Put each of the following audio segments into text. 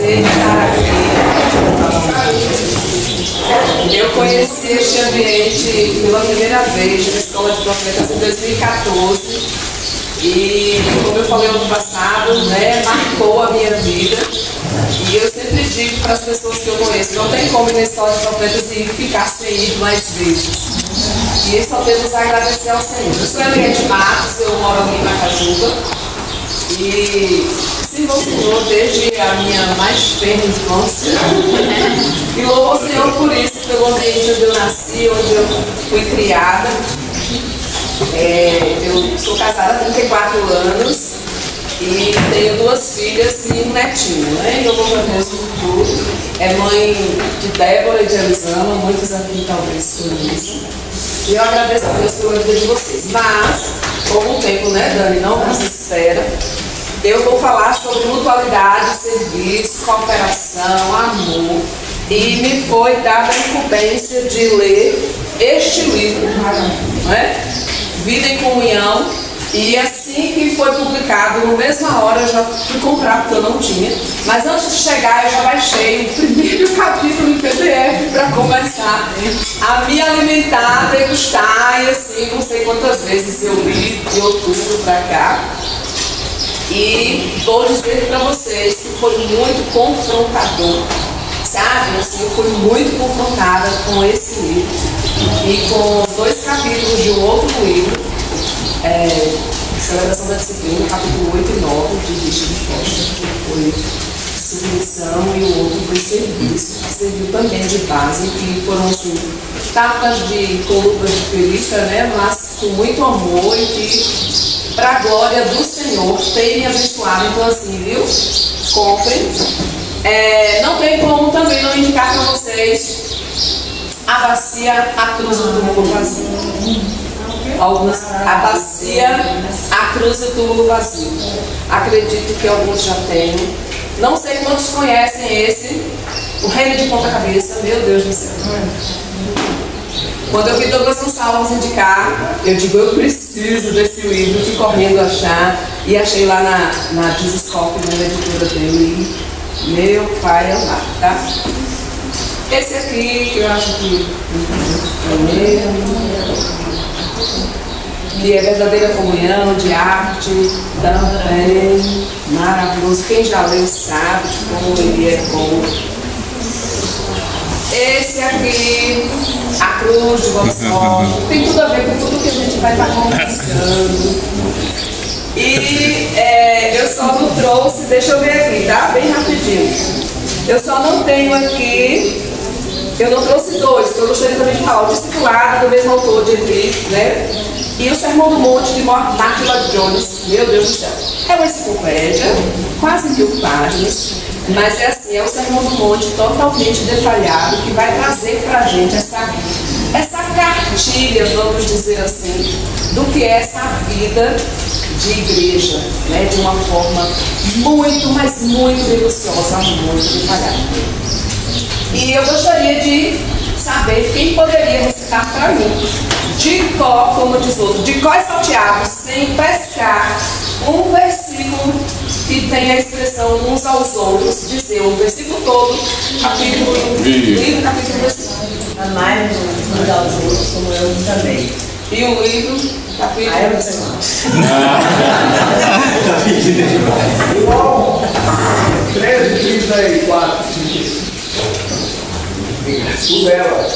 prazer em estar aqui. Eu conheci este ambiente pela primeira vez na Escola de Profetas em 2014 e, como eu falei ano passado, né, marcou a minha vida. E eu sempre digo para as pessoas que eu conheço, não tem como ir na Escola de Profetas e ficar sem ir mais vezes. E só temos a agradecer ao Senhor. Eu sou Eliette Matos, eu moro aqui em Macajuba. E sirvo ao Senhor desde a minha mais tenra infância. E louvo ao Senhor por isso, pelo ambiente onde eu nasci, onde eu fui criada. Eu sou casada há 34 anos e tenho 2 filhas e um netinho, né? E eu louvo a Deus por tudo. É mãe de Débora e de Elisama, muitos aqui talvez conheçam. E eu agradeço a Deus pela vida de vocês. Mas, por algum tempo, né, Dani, não se espera, eu vou falar sobre mutualidade, serviço, cooperação, amor. E me foi dada a incumbência de ler este livro, não é? Vida em Comunhão. E assim que foi publicado, na mesma hora eu já fui comprar, porque eu não tinha. Mas antes de chegar, eu já baixei o primeiro capítulo em PDF para começar a me alimentar, degustar. E assim, não sei quantas vezes eu li de outubro para cá. E vou dizer para vocês que foi muito confrontador. Sabe, assim, eu fui muito confrontada com esse livro. E com 2 capítulos de um outro livro. Celebração da Disciplina, capítulo 8 e 9, de Richard Foster, que foi submissão, e o outro foi serviço, que serviu também de base, que foram assim, tapas de coluna de perícia, né, mas com muito amor e que, para a glória do Senhor, tem me abençoado. Então, assim, viu? Comprem. Não tem como também não indicar para vocês a bacia, a cruz do túmulo vazio. A bacia, a cruz e o túmulo vazio. Acredito que alguns já têm. Não sei quantos conhecem esse, o Reino de Ponta Cabeça. Meu Deus do céu. Quando eu vi Douglas Gonçalves indicar, eu digo, eu preciso desse livro. Fui correndo achar e achei lá na Discoscope, na editora dele. Meu pai amado, tá? Esse aqui, que eu acho que é verdadeira comunhão, de arte, também maravilhoso. Quem já leu sabe de como ele é bom. Esse aqui, a cruz de Vox, tem tudo a ver com tudo que a gente vai estar conversando. E eu só não trouxe, deixa eu ver aqui, tá? Bem rapidinho. Eu só não tenho aqui, eu não trouxe 2, que eu gostaria também de falar. O Discipulado, do mesmo autor de Henry, né? E o Sermão do Monte, de Mark Lloyd Jones. Meu Deus do céu. É uma enciclopédia, quase 1000 páginas. Mas é assim, é o Sermão do Monte totalmente detalhado, que vai trazer pra gente essa cartilha, vamos dizer assim, do que é essa vida de igreja, né? De uma forma muito, mas muito minuciosa, muito detalhada. E eu gostaria de saber quem poderia recitar para mim, de có, como diz outro, de có e salteado, sem pescar, um versículo que tem a expressão uns aos outros, dizer o versículo todo, capítulo, livro, capítulo, versículo. Amai uns aos outros como eu também. E o livro, capítulo, versículo. João 13:34. Tudo ela.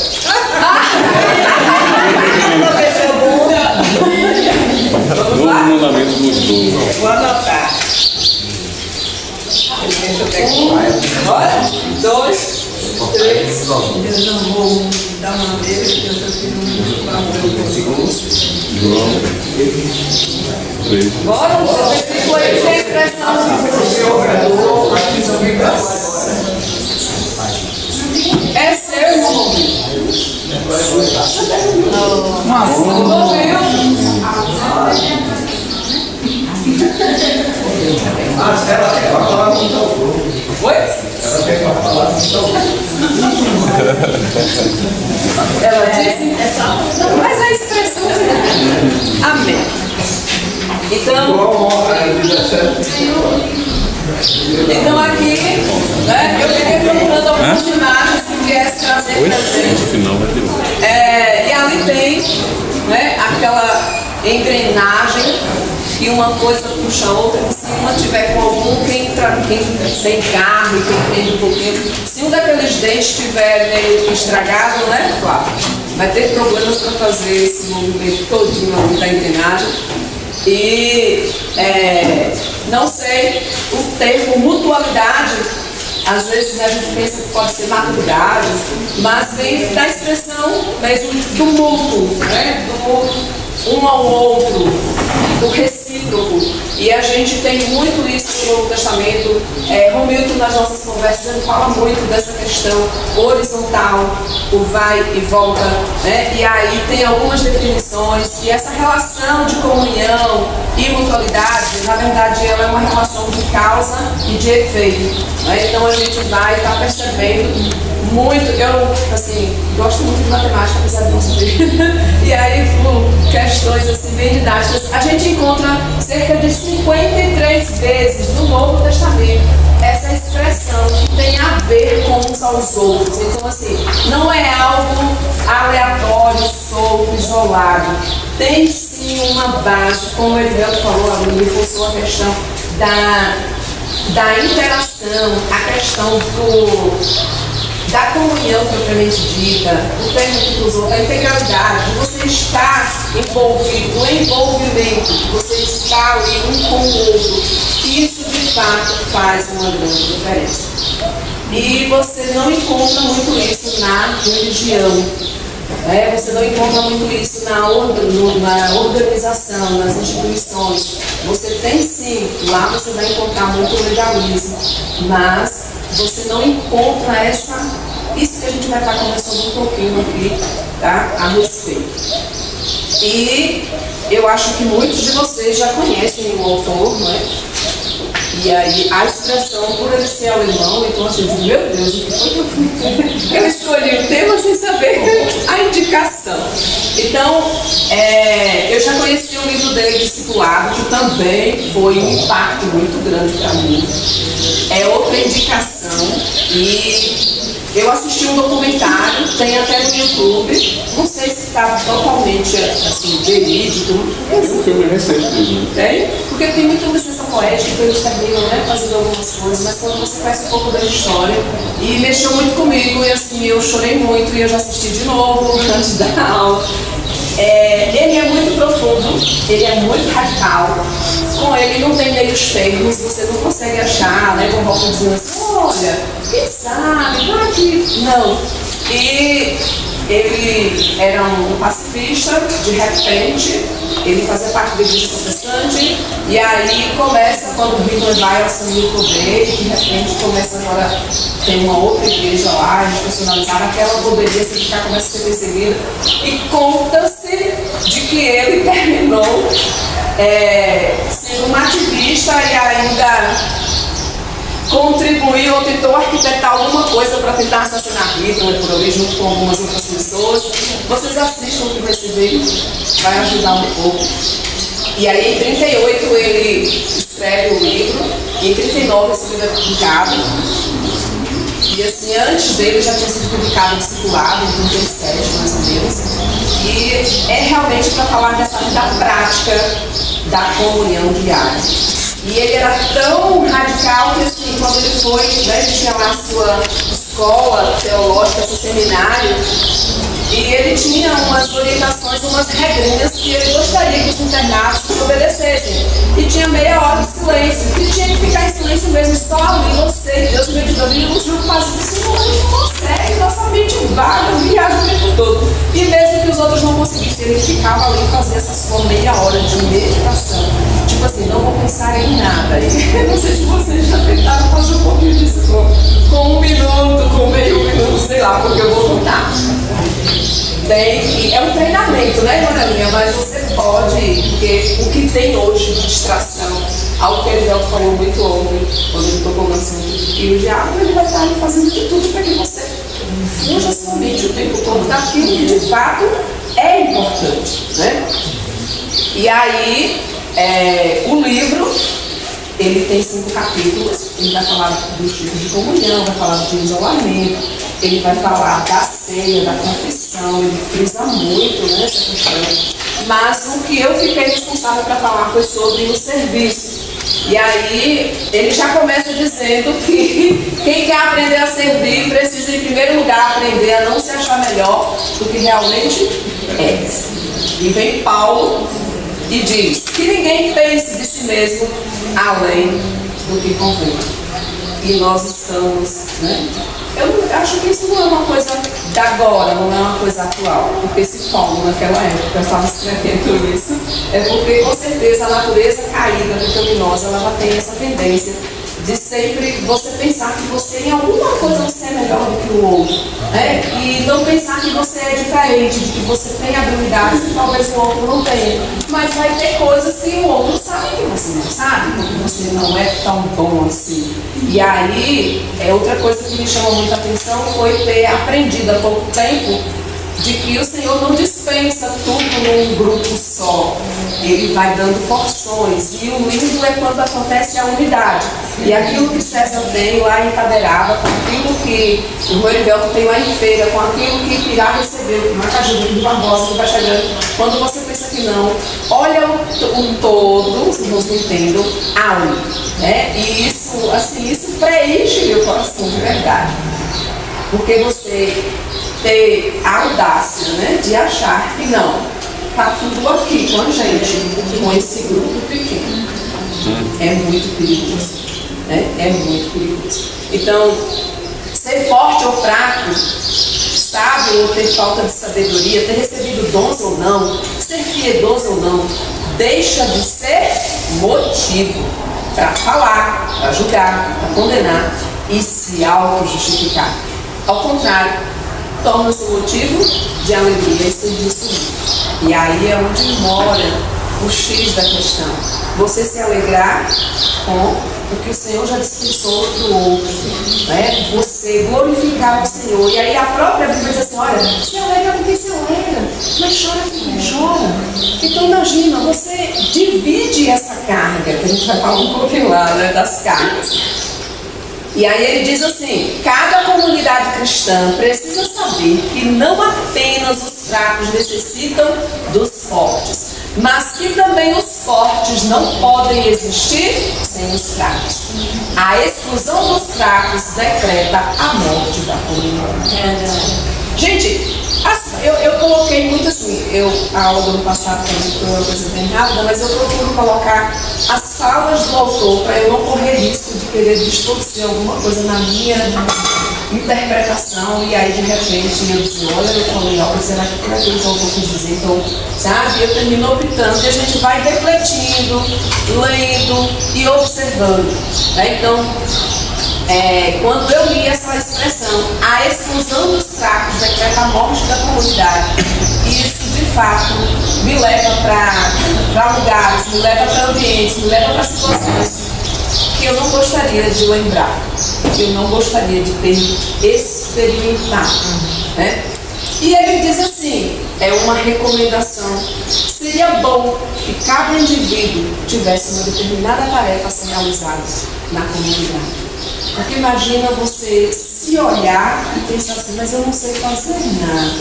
Vamos lá? O mandamento mudou. Vou anotar. Bora? 2, 3. Eu não vou dar uma vez, porque eu sou filho para João 3. Bora? O versículo aí tem a expressão. É seu, irmão. Não ouviu? Ela quer falar muito ao outro. Oi? Ela quer falar muito ao outro. Ela disse? Mas a expressão. Amém. Então. João 17. Então aqui, né, eu fiquei procurando algumas imagens que viesse trazer pra gente. No final vai ter outro. E ali tem, né, aquela engrenagem e uma coisa puxa a outra. Se uma tiver com algum, quem tem carro e quem prende um pouquinho, se um daqueles dentes estiver meio estragado, né, Flávio, vai ter problemas para fazer esse movimento todinho da engrenagem. E não sei, o termo mutualidade, às vezes a gente pensa que pode ser maturidade, mas vem da expressão mesmo do mútuo, né? Do um ao outro, do recíproco. E a gente tem muito isso no Novo Testamento. Romilton, nas nossas conversas, ele fala muito dessa questão horizontal, o vai e volta, né? E aí tem algumas definições, e essa relação de comunhão e mutualidade, na verdade, ela é uma relação de causa e de efeito, né? Então a gente vai estar percebendo muito. Eu, assim, gosto muito de matemática, apesar de não saber. E aí, por questões assim, bem didáticas, a gente encontra cerca de 53 vezes no Novo Testamento essa expressão que tem a ver com uns aos outros. Então, assim, não é algo aleatório, solto, isolado. Tem sim uma base, como o Erivelto falou, ele reforçou a questão da interação, a questão da comunhão propriamente dita, o termo que usou, a integralidade, você está envolvido, o envolvimento, você está ali um com o outro. Isso de fato faz uma grande diferença. E você não encontra muito isso na religião. Você não encontra muito isso na organização, nas instituições. Você tem sim, lá você vai encontrar muito legalismo, mas você não encontra isso que a gente vai estar conversando um pouquinho aqui, tá? A respeito. E eu acho que muitos de vocês já conhecem o autor, não é? E aí a expressão, por ele ser alemão, então assim, eu digo, meu Deus, o que foi que eu fui? Eu escolhi o tema sem saber a indicação. Então, eu já conheci o livro dele, Discipulado, que também foi um impacto muito grande para mim. É outra indicação. E eu assisti um documentário, tem até no YouTube, não sei se está totalmente assim, verídico. Tem um filme recente dele, né? Tem? Porque tem muita licença poética, que eles terminam, né, fazendo algumas coisas, mas quando você faz um pouco da história, e mexeu muito comigo, e assim, eu chorei muito, e eu já assisti de novo antes da aula. Ele é muito profundo, ele é muito radical. Com ele não tem meios termos, você não consegue achar, né, com roupa dizendo assim, olha, quem sabe, por aqui. Não. E ele era um pacifista, de repente, ele fazia parte da igreja protestante, e aí começa, quando Hitler vai assumir o poder, e de repente começa agora, tem uma outra igreja lá, institucionalizada, aquela poderia se ficar, começa a ser perseguida, e conta-se de que ele terminou sendo um ativista e ainda contribuiu ou tentou arquitetar alguma coisa para tentar assassinar Hitler por ali, junto com algumas outras pessoas. Vocês assistam o que vai ser dele, vai ajudar um pouco. E aí em 38 ele escreve o livro, e em 39 esse livro é publicado. E assim, antes dele já tinha sido publicado o Discipulado, em 37 mais ou menos. E é realmente para falar dessa vida prática da comunhão diária. E ele era tão radical que assim, quando ele foi, né, ele tinha lá a sua escola teológica, seu seminário, e ele tinha umas orientações, umas regrinhas que ele gostaria que os internatos obedecessem. E tinha meia hora de silêncio, e tinha que ficar em silêncio mesmo, só ali você e Deus meditando. E o Júlio fazia assim, a gente não consegue, nossa mente vaga, viaja o tempo todo. E mesmo que os outros não conseguissem, ele ficava ali e fazia essa sua meia hora de meditação. Tipo assim, não vou pensar em nada. E não sei se vocês já tentaram fazer um pouquinho disso com 1 minuto, com meio minuto, sei lá, porque eu vou contar. É um treinamento, né, Morelinha? Mas você pode, porque o que tem hoje de distração, algo que ele falou muito ontem, quando ele tocou no assunto, e o diabo ele vai estar fazendo de tudo para que você fuja sua mente o tempo todo daquilo que de fato é importante, né? E aí, o livro ele tem 5 capítulos. Ele vai falar dos tipos de comunhão, vai falar de isolamento, ele vai falar da ceia, da confissão, ele frisa muito nessa questão. Mas o que eu fiquei responsável para falar foi sobre o serviço. E aí ele já começa dizendo que quem quer aprender a servir precisa em primeiro lugar aprender a não se achar melhor do que realmente é. E vem Paulo e diz que ninguém pense de si mesmo além do que convém. E nós estamos, né? Eu acho que isso não é uma coisa de agora, não é uma coisa atual. Porque se Paulo naquela época estava escrevendo isso, é porque com certeza a natureza caída, pecaminosa, ela já tem essa tendência de sempre você pensar que você em alguma coisa você é melhor do que o outro, né? E não pensar que você é diferente, de que você tem habilidades que talvez o outro não tenha. Mas vai ter coisas que o outro sabe que você não sabe, porque você não é tão bom assim. E aí, outra coisa que me chamou muita atenção foi ter aprendido há pouco tempo de que o Senhor não dispensa tudo num grupo só. Ele vai dando porções. E o lindo é quando acontece a unidade. E aquilo que César tem lá em Cadeiraba, com aquilo que o Morivelto tem lá em Feira, com aquilo que Pirá recebeu, que Macaju, que Barbosa, que vai chegando. Quando você pensa que não, olha o todo, os irmãos me entendam, né? E isso, assim, isso preenche meu coração de verdade. Porque você ter a audácia, né, de achar que não, está tudo aqui com a gente, com esse grupo pequeno. É muito perigoso. Né? É muito perigoso. Então, ser forte ou fraco, sábio ou ter falta de sabedoria, ter recebido dons ou não, ser piedoso ou não, deixa de ser motivo para falar, para julgar, para condenar e se auto-justificar. Ao contrário, torna-se um motivo de alegria e serviço. E aí é onde mora o X da questão. Você se alegrar com o que o Senhor já dispensou para o outro, né? Você glorificar o Senhor. E aí a própria Bíblia diz assim, olha, se alegra com quem se alegra, mas chora com quem chora. Então imagina, você divide essa carga, que a gente vai falar um pouquinho lá, né, das cargas. E aí ele diz assim, cada comunidade cristã precisa saber que não apenas os fracos necessitam dos fortes, mas que também os fortes não podem existir sem os fracos. A exclusão dos fracos decreta a morte da comunidade. Gente, eu coloquei muito assim, a aula do ano passado também foi uma coisa bem rápida, mas eu procuro colocar as falas do autor para eu não correr risco de querer distorcer alguma coisa na minha interpretação e aí de repente eu disse, olha, eu falei algo, será que foi aquilo que o autor quis dizer? Então, sabe, eu termino optando e a gente vai refletindo, lendo e observando, né? Então, quando eu li essa expressão, a exclusão dos fracos decreta a morte da comunidade, isso de fato me leva para lugares, me leva para ambientes, me leva para situações que eu não gostaria de lembrar, que eu não gostaria de ter experimentado, né? E ele diz assim, é uma recomendação, seria bom que cada indivíduo tivesse uma determinada tarefa a ser realizada na comunidade. Porque imagina você se olhar e pensar assim, mas eu não sei fazer nada,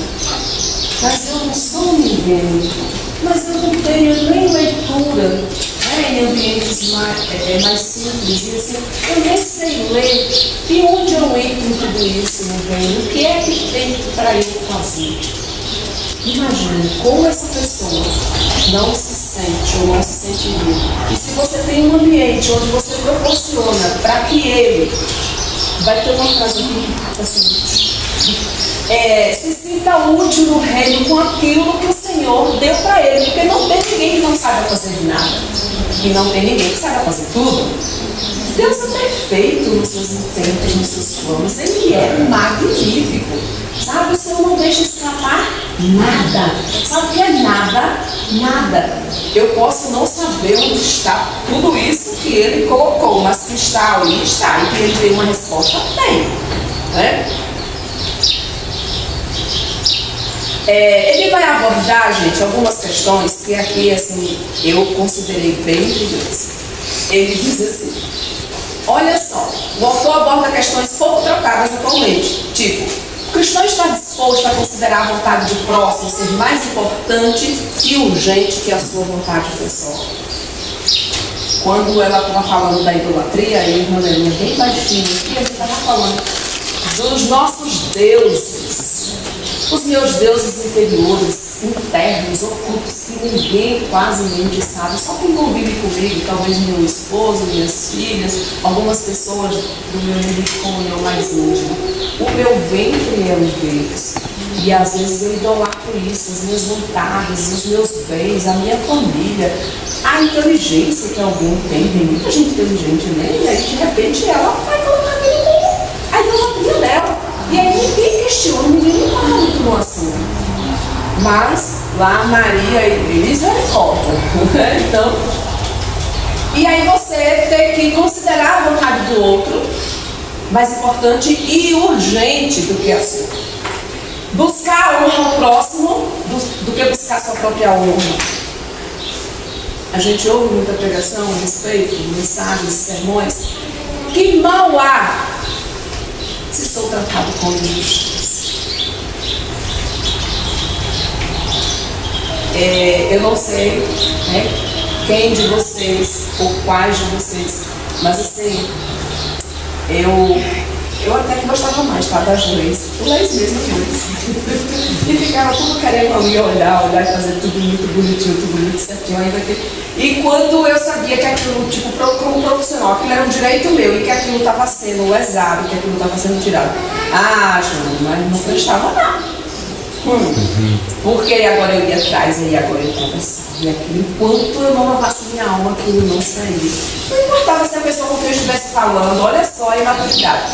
mas eu não sou ninguém, mas eu não tenho nem leitura, né, em ambientes mais simples, e assim, eu nem sei ler, e onde eu entro em tudo isso no reino? O que é que tem para eu fazer? Imagine como essa pessoa não se sente ou não se sente vivo. E se você tem um ambiente onde você proporciona para que ele, vai ter uma frase aqui, assim, se sinta útil no reino com aquilo que o Senhor deu para ele, porque não tem ninguém que não saiba fazer nada. E não tem ninguém que saiba fazer tudo. Deus é perfeito nos seus intentos, nos seus planos. Ele é magnífico. Sabe, o Senhor não deixa escapar nada. Sabe o que é nada? Nada. Eu posso não saber onde está tudo isso que Ele colocou, mas que está ali, está. E que Ele tem uma resposta, tem. Né? Ele vai abordar, gente, algumas questões que aqui, assim, eu considerei bem brilhantes. Ele diz assim: olha só, o autor aborda questões pouco trocadas atualmente, tipo, o cristão está disposto a considerar a vontade do próximo ser mais importante e urgente que a sua vontade pessoal. Quando ela estava falando da idolatria, a irmã Lelinha bem baixinho aqui, a gente estava falando dos nossos deuses, os meus deuses interiores, internos, ocultos, que ninguém quase sabe, só quem convive comigo, talvez meu esposo, minhas filhas, algumas pessoas do meu nível de comunhão mais íntimo. O meu ventre é um Deus. E às vezes eu idolatro isso, as minhas vontades, os meus bens, a minha família, a inteligência que alguém tem muita gente inteligente, né? E aí de repente ela vai colocar aquele como a idolatria dela. E aí ninguém questiona, ninguém fala muito no assunto. Mas lá Maria e misericórdia. Então, e aí você tem que considerar a vontade do outro mais importante e urgente do que a sua. Buscar a honra ao próximo do que buscar sua própria honra. A gente ouve muita pregação a respeito, mensagens, sermões. Que mal há se sou tratado com injustiça. Eu não sei, né, quem de vocês ou quais de vocês, mas assim, eu até que gostava mais, tá, das leis. Leis mesmo, leis. E ficava tudo querendo ali olhar e fazer tudo muito bonitinho, tudo muito certinho. Ainda que... E quando eu sabia que aquilo, tipo, como profissional, aquilo era um direito meu e que aquilo estava sendo lesado, que aquilo estava sendo tirado. Ah, João, mas não prestava nada. Porque agora eu ia atrás e agora eu conversava. E aquilo, enquanto eu não lavasse minha alma, aquilo não saía. Não importava se a pessoa com quem eu estivesse falando, olha só a imaturidade.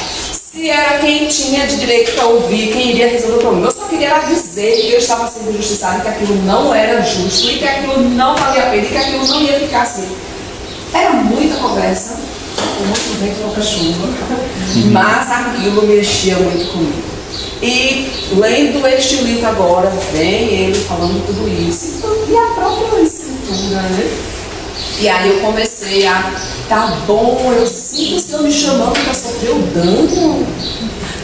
Se era quem tinha de direito para ouvir, quem iria resolver o problema. Eu só queria dizer que eu estava sendo injustiçada, que aquilo não era justo, e que aquilo não valia a pena, e que aquilo não ia ficar assim. Era muita conversa, muito vento, pouca chuva, mas aquilo mexia muito comigo. E lendo este livro agora, vem ele falando tudo isso, e a própria escritura, né? E aí eu comecei a, tá bom, eu sinto o Senhor me chamando para sofrer o dano.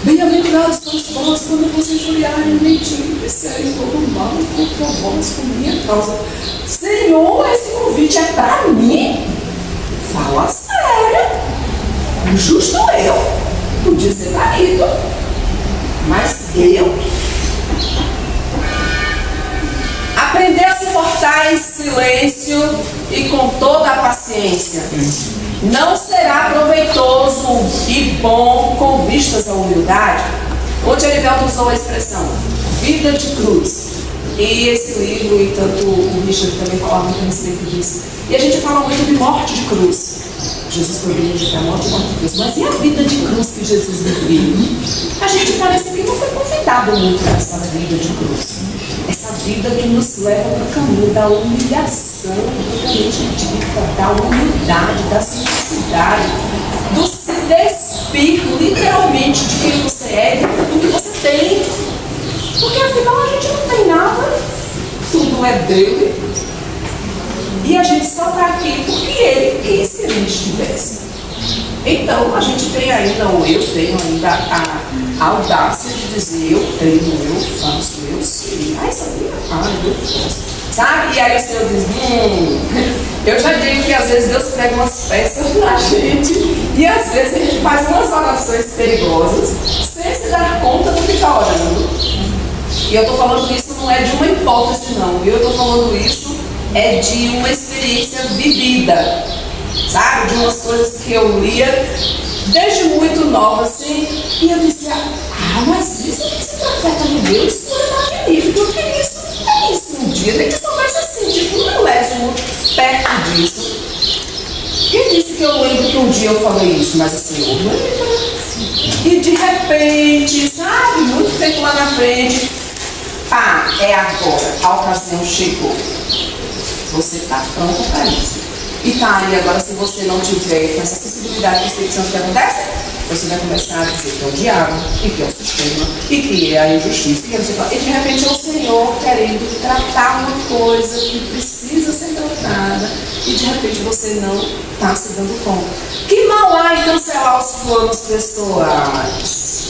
Bem-aventurados são os vós quando vocês julgarem o mentir, disserem todo mal contra vós por minha causa. Senhor, esse convite é para mim? Fala sério. O justo eu. Podia ser marido. Mas eu... Aprender a suportar em silêncio e com toda a paciência. Não será proveitoso e bom com vistas à humildade. O Erivelto usou a expressão vida de cruz. E esse livro, e tanto o Richard também falava muito a respeito disso. E a gente fala muito de morte de cruz. Jesus foi bem da morte de cruz. Mas e a vida de cruz que Jesus viveu? A gente parece que não foi convidado muito a essa vida de cruz. Essa vida que nos leva para o caminho da humilhação, propriamente dita, da humildade, da simplicidade, do se despir literalmente de quem você é e do que você tem. Porque afinal a gente não tem nada, tudo é dele. E a gente só está aqui porque ele quis que a gente estivesse. Então a gente tem ainda, ou eu tenho ainda a audácia de dizer eu tenho, eu faço, eu sei. Ai, sabia? Eu faço. Sabe? E aí o Senhor diz, eu já digo que às vezes Deus pega umas peças na gente e às vezes a gente faz umas orações perigosas sem se dar conta do que está orando. E eu estou falando isso não é de uma hipótese não, eu estou falando isso é de uma experiência vivida, sabe? De umas coisas que eu lia desde muito nova assim, e eu dizia, mas isso que esse profeta me deu, isso é magnífico, porque isso é isso um dia, nem que só vai se sentir um milésimo perto disso. Quem disse que eu lembro que um dia eu falei isso, mas assim, eu lembro. E de repente, sabe, muito tempo lá na frente, é agora, a ocasião chegou. Você está pronto para isso. E tá, e agora se você não tiver com essa sensibilidade de percepção que acontece, você vai começar a dizer que é o diabo, e que é o sistema, e que é a injustiça, e de repente é o Senhor querendo tratar uma coisa que precisa ser tratada, e de repente você não está se dando conta. Que mal há em cancelar os planos pessoais?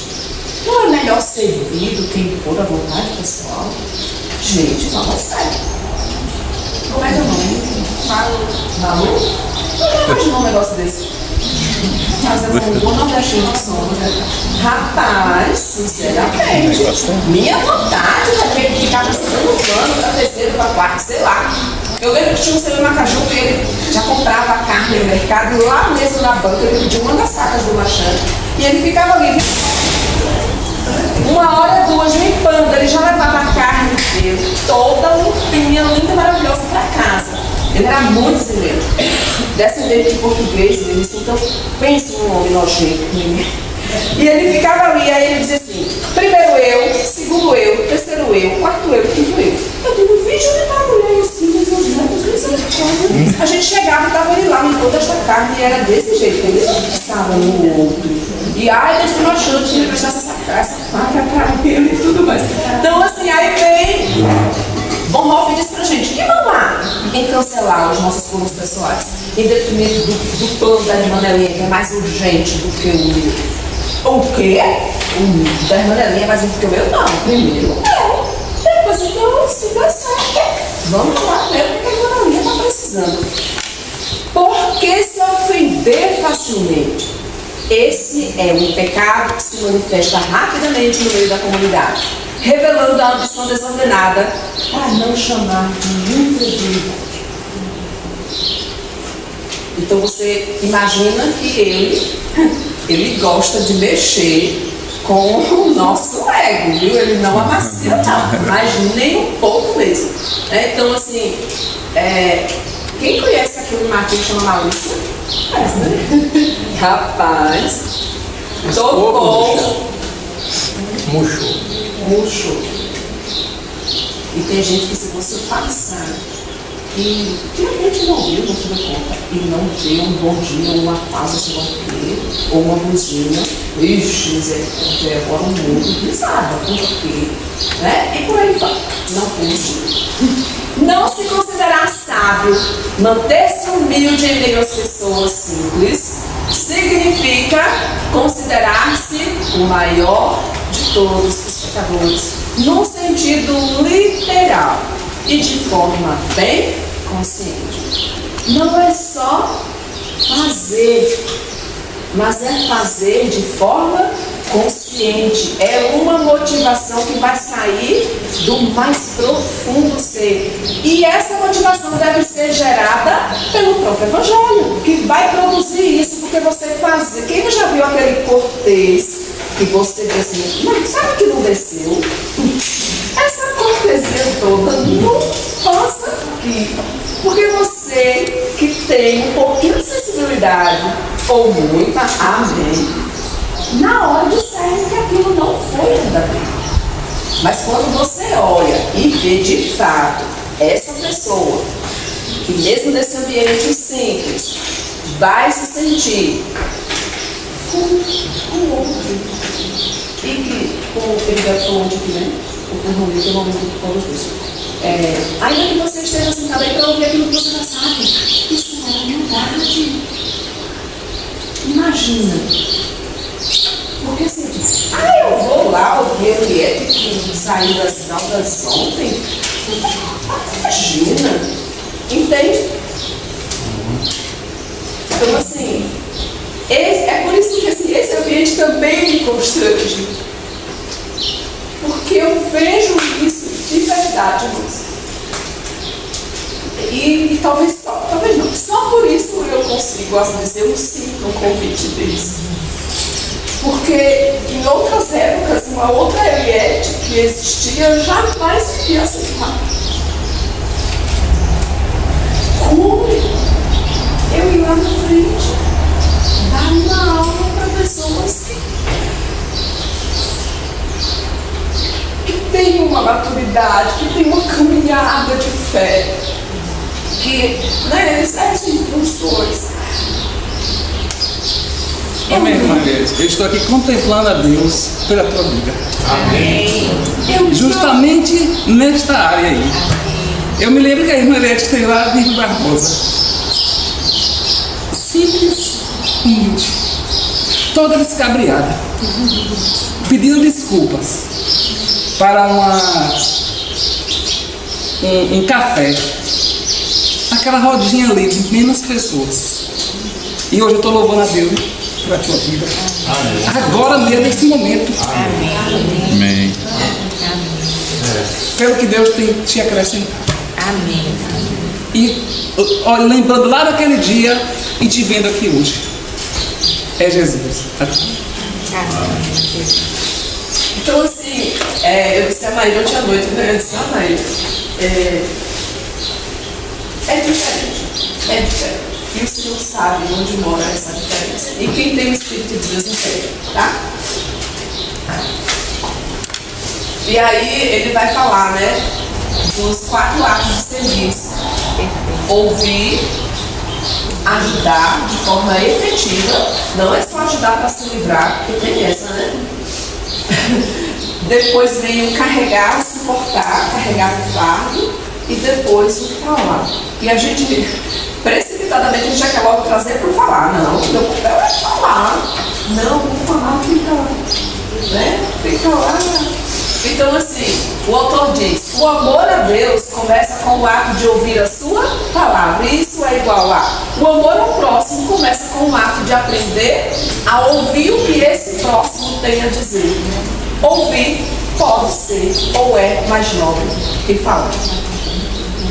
Não é melhor servir do que impor a vontade pessoal? Gente, fala sério. Como é que é o nome? Malu? Não imaginou um negócio desse? Fazendo um bom nordestino que somos, né? Rapaz, sinceramente, minha vontade é ficar no segundo plano, para terceiro, para quarto, sei lá. Eu lembro que tinha um senhor Macaju que ele já comprava a carne no mercado, lá mesmo na banca, ele pediu uma das sacas do machado. E ele ficava ali, 1 hora, 2, limpando, ele já levava a carne dele toda limpinha, linda, maravilhosa para casa. Ele era muito brasileiro, descendente de português mesmo, então pensa num homem nojento. E ele ficava ali, aí ele dizia assim, primeiro eu, segundo eu, terceiro eu, quarto eu, quinto eu. Eu tenho vídeo de uma mulher e os filhos e os netos, misericórdia. A gente chegava e estava ele lá em toda esta carne e era desse jeito, ele não pensava no outro. E ai, Deus que nós achamos que ele prestasse essa faca para ele e tudo mais. Então assim, aí vem Bonhoeffer diz pra gente, que não há em cancelar os nossos planos pessoais, em detrimento do plano da irmã Nelinha, que é mais urgente do que o meu. O quê? O da irmã Nelinha é mais urgente do que o meu? Não, primeiro eu. Depois então, se der certo, vamos lá ver o que a irmã Nelinha está precisando. Por que se ofender facilmente? Esse é um pecado que se manifesta rapidamente no meio da comunidade, revelando a ambição desordenada para não chamar de incredulidade. Então você imagina que ele gosta de mexer com o nosso ego, viu? Ele não amacia não, mas nem um pouco mesmo. Então assim, quem conhece aquele Martinho que chama Malícia? Conhece, né? Rapaz, tocou. Murchou. E tem gente que se você passar e de repente não viu, não se deu conta, e não deu um bom dia, uma paz, sei lá o quê, ou uma buzina, ixi, misericórdia, agora o mundo desaba, por quê? Né? E por aí vai. Não pude. Não se considerar sábio, manter-se humilde em meio às pessoas simples, significa considerar-se o maior de todos os pecadores, num sentido literal e de forma bem consciente. Não é só fazer, mas é fazer de forma consciente. É uma motivação que vai sair do mais profundo ser. E essa motivação deve ser gerada pelo próprio Evangelho, que vai produzir isso, porque você faz. Quem já viu aquele cortês que você diz assim, mas sabe que não desceu? Essa cortesia toda não passa aqui. Porque você que tem um pouquinho de sensibilidade, ou muita, amém, na hora discerne que aquilo não foi verdadeiro. Mas quando você olha e vê de fato essa pessoa, que mesmo nesse ambiente simples, vai se sentir com o outro, e que, como ele já falou ontem aqui, né? O Fernando tem um momento com todos isso. Ainda que você esteja sentado aí para ouvir aquilo que você já sabe, isso é verdade. Imagina. Porque assim, eu vou lá ouvir o que saiu das aulas ontem. Imagina. Entende? Então assim, é por isso que assim, esse ambiente também me constrange. Porque eu vejo isso de verdade, moça. E talvez não, só por isso eu consigo, às vezes eu sinto um convite desse. Porque em outras épocas, uma outra Eliette que existia, eu jamais iria aceitar. Como eu ir lá na frente, dar uma aula para pessoas que têm uma maturidade, que têm uma caminhada de fé, que exercem funções. Amém, irmã Eliette. Eu estou aqui contemplando a Deus pela tua vida. Amém. Justamente nesta área aí. Eu me lembro que a irmã Eliette tem lá de Barbosa. simples, humilde, toda descabriada, pedindo desculpas para um café, aquela rodinha ali de menos pessoas. E hoje eu estou louvando a Deus pela tua vida. Agora mesmo, nesse momento. Amém. Pelo que Deus tem te acrescentado. Amém. E olha, lembrando lá daquele dia e te vendo aqui hoje. É Jesus. Então, assim, eu disse a Maíra ontem à noite, né? Eu disse a Maíra, é diferente. E o Senhor sabe onde mora essa diferença. E quem tem o Espírito de Deus entende, tá? E aí ele vai falar, né, dos 4 atos de serviço: ouvir, ajudar de forma efetiva, não é só ajudar para se livrar, porque tem essa, né? Depois vem o carregar, o suportar, carregar o fardo, e depois o falar. E a gente, precipitadamente, a gente já quer logo trazer para o falar. Não, o meu papel é falar. Não, o falar fica lá, né? Fica lá. Então, assim, o autor diz: o amor a Deus começa com o ato de ouvir a sua palavra. Isso é igual a: o amor ao próximo começa com o ato de aprender a ouvir o que esse próximo tem a dizer. Ouvir pode ser ou é mais nobre que falar.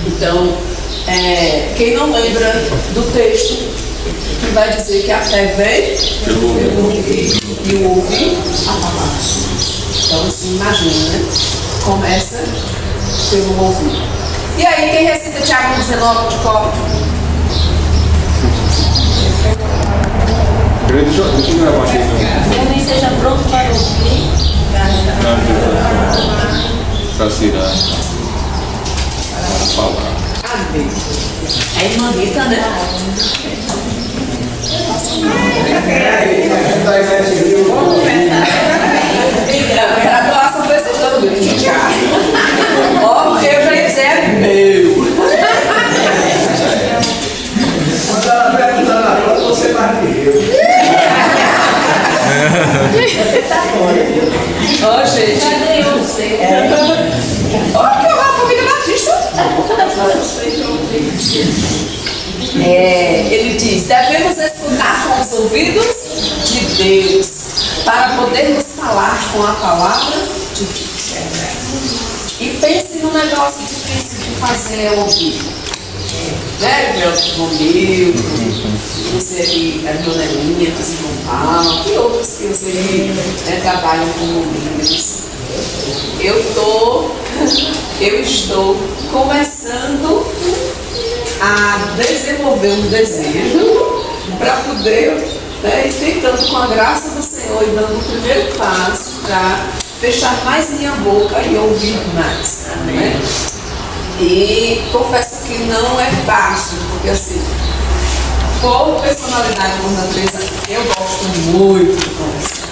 Então, quem não lembra do texto que vai dizer que a fé vem pelo ouvir e o ouvir a palavra. Então, assim, imagina, né? Começa pelo ouvir. E aí, quem recita Tiago 19 de cor? Deixa eu gravar aqui. Também seja pronto para ouvir. Sacirar. Para falar. Amém. É irmã Rita, né? Era a doação para esses dois livros de cá. Ó, porque eu já ia dizer é meu. Quando ela perguntar na prova, você vai ver. Ó, gente. Ó, que horror, a família Batista. Ele diz: devemos escutar com os ouvidos de Deus para podermos falar com a palavra de Deus. E pense num negócio difícil de fazer é ouvir. Né, meu amigo, você aí, a Jonelinha, que se Paulo, e outros que eu sei que trabalham com ouvidos. Eu estou começando a desenvolver um desejo para poder, né, tentando com a graça do Senhor e dando o primeiro passo para fechar mais minha boca e ouvir mais. Né? E confesso que não é fácil, porque assim, por personalidade, por natureza, eu gosto muito de conversar.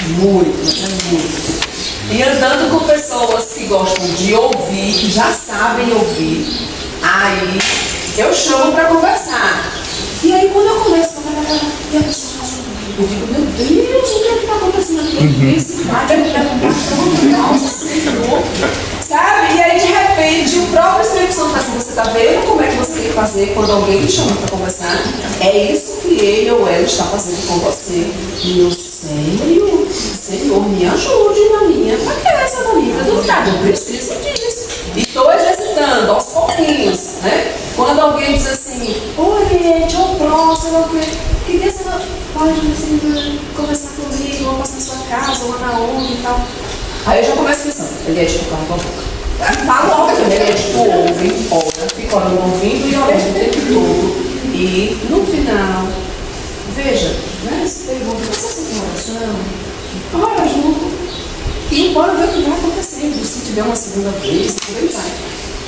Muito, mas é muito. E andando com pessoas que gostam de ouvir, que já sabem ouvir, aí eu chamo para conversar. E aí quando eu começo a falar, e a pessoa fala assim, eu digo, meu Deus, o que é que está acontecendo aqui? Esse pai vai me perguntar, nossa Senhor. Sabe? E aí de repente o próprio Espírito Santo fala assim, você está vendo como é que você tem que fazer quando alguém te chama para conversar? É isso que ele ou ela está fazendo com você. E eu, Senhor, me ajude na minha fraqueza, na minha verdade. Eu preciso disso. E estou exercitando aos pouquinhos, né? Quando alguém diz assim, Oriente, ou próximo, que você pode assim, conversar comigo, ou passar na sua casa, ou na ONG e tal. Aí eu já começo pensando, ele é de tocar com a boca. Falo logo também, ele é tipo, ouve, olha, fica olhando, ouvindo e olhando o tempo todo. E no final, veja, né, se pergunta, você sentiu uma oração? Ora junto. E bora ver o que vai acontecendo, se tiver uma segunda vez, por aí vai.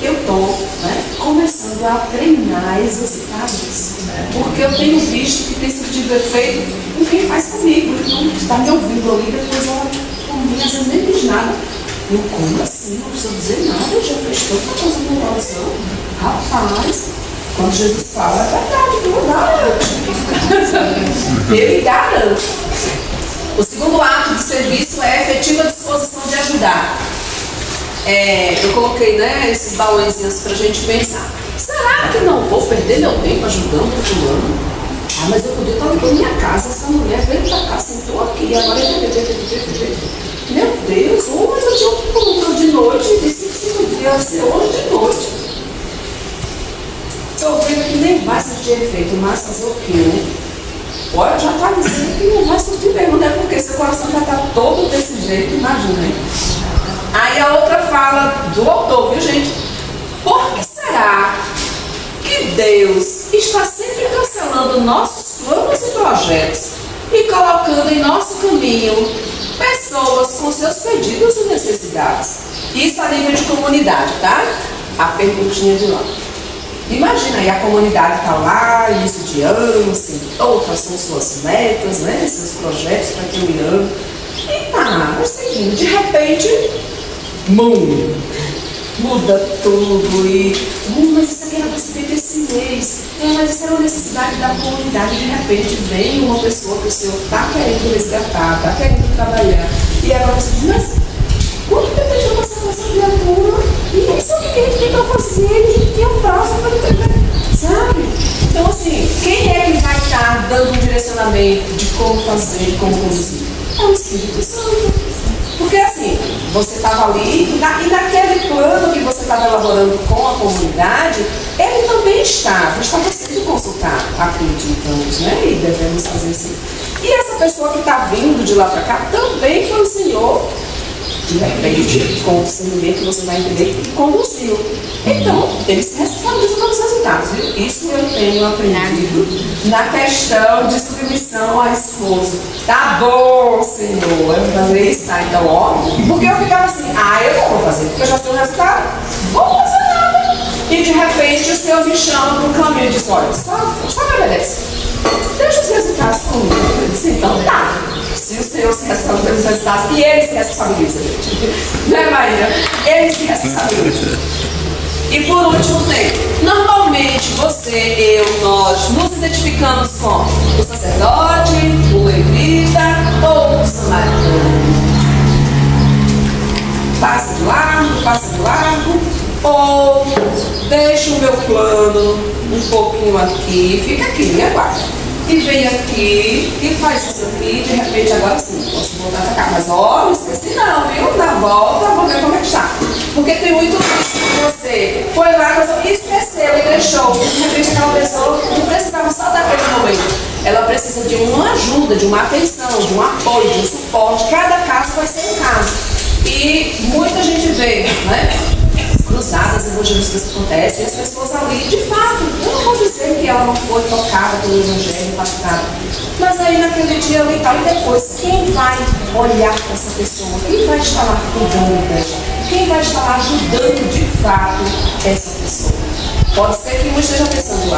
Eu estou, né, começando a treinar, a exercitar isso. Porque eu tenho visto que tem surtido efeito com quem faz comigo. Então, está me ouvindo ali, depois olha. Às vezes nem diz nada. Eu, como assim? Não precisa dizer nada, eu já fiz tanta coisa na oração. Rapaz, quando Jesus fala, é verdade, não dá. Ele garante. O segundo ato de serviço é a efetiva disposição de ajudar. Eu coloquei, né, esses balõezinhos para a gente pensar. Será que não vou perder meu tempo ajudando o fulano? Ah, mas eu podia estar na minha casa, essa mulher veio pra cá, sentou aqui, agora eu meu Deus, mas eu tinha que comprar de noite e disse que se podia ser hoje de noite. Estou vendo que nem vai surtir efeito, mas fazer o quê, né? Olha, já está dizendo que não vai surtir mesmo, né? Porque seu coração já está todo desse jeito, imagina, né? Aí a outra fala do autor, viu, gente? Por que será que Deus está sempre cancelando nossos planos e projetos e colocando em nosso caminho pessoas com seus pedidos e necessidades? Isso a nível de comunidade, tá? A perguntinha de lá. Imagina aí, a comunidade está lá, início de ano, sentou, quais são suas metas, né? Seus projetos para aquele ano. E tá, é o seguinte, de repente, muda tudo e mas isso aqui era para ser feito esse mês, mas isso era uma necessidade da comunidade. De repente vem uma pessoa que o senhor está querendo resgatar, está querendo trabalhar, e agora você diz, mas quanto tempo a gente vai passar com essa criatura? E isso é o que a gente tem para fazer, a gente tem um prazo para entender, sabe? Então assim, quem é que vai estar dando um direcionamento de como fazer, de como conduzir? É o Espírito Santo. Porque assim, você estava ali, e naquele plano que você estava elaborando com a comunidade, ele também estava sendo consultado, acreditamos, né? E devemos fazer assim. E essa pessoa que está vindo de lá para cá também foi o Senhor, de repente, com o discernimento que você vai entender, que conduziu. Então, ele se responsabiliza pelos resultados, viu? Isso eu tenho aprendido na questão de submissão ao esposo. Tá bom, Senhor, eu vou fazer isso, tá? Então, ó, porque eu ficava assim, eu não vou fazer, porque eu já sei o resultado, vou fazer nada. E de repente o Senhor me chama para um caminho e diz, olha, só me obedece. Deixa os resultados comigo. Eu disse, então tá. Se o Senhor se responsabiliza pelos resultados, e Ele se responsabiliza, gente. Né, Maíra? Ele se responsabiliza. E por último tem, normalmente você, nós nos identificamos com o sacerdote, o levita ou o samaritano. Passa de largo, ou deixa o meu plano um pouquinho aqui, fica aqui, me aguarda. E vem aqui e faz isso aqui, de repente agora sim, posso voltar pra cá. Mas ó, não esqueci não, viu? Na volta, vou ver como é que está. Porque tem muito isso que você foi lá e esqueceu e deixou. De repente aquela pessoa não precisava só daquele momento. Ela precisa de uma ajuda, de uma atenção, de um apoio, de um suporte. Cada caso vai ser um caso. E muita gente vê, né? Cruzadas evangelistas que acontecem, e as pessoas ali, de fato, eu não vou dizer que ela não foi tocada pelo evangelho, impactada, mas aí naquele dia ali e tal, e depois, quem vai olhar para essa pessoa? Quem vai estar lá cuidando dela? Quem vai estar lá ajudando de fato essa pessoa? Pode ser que um esteja pensando,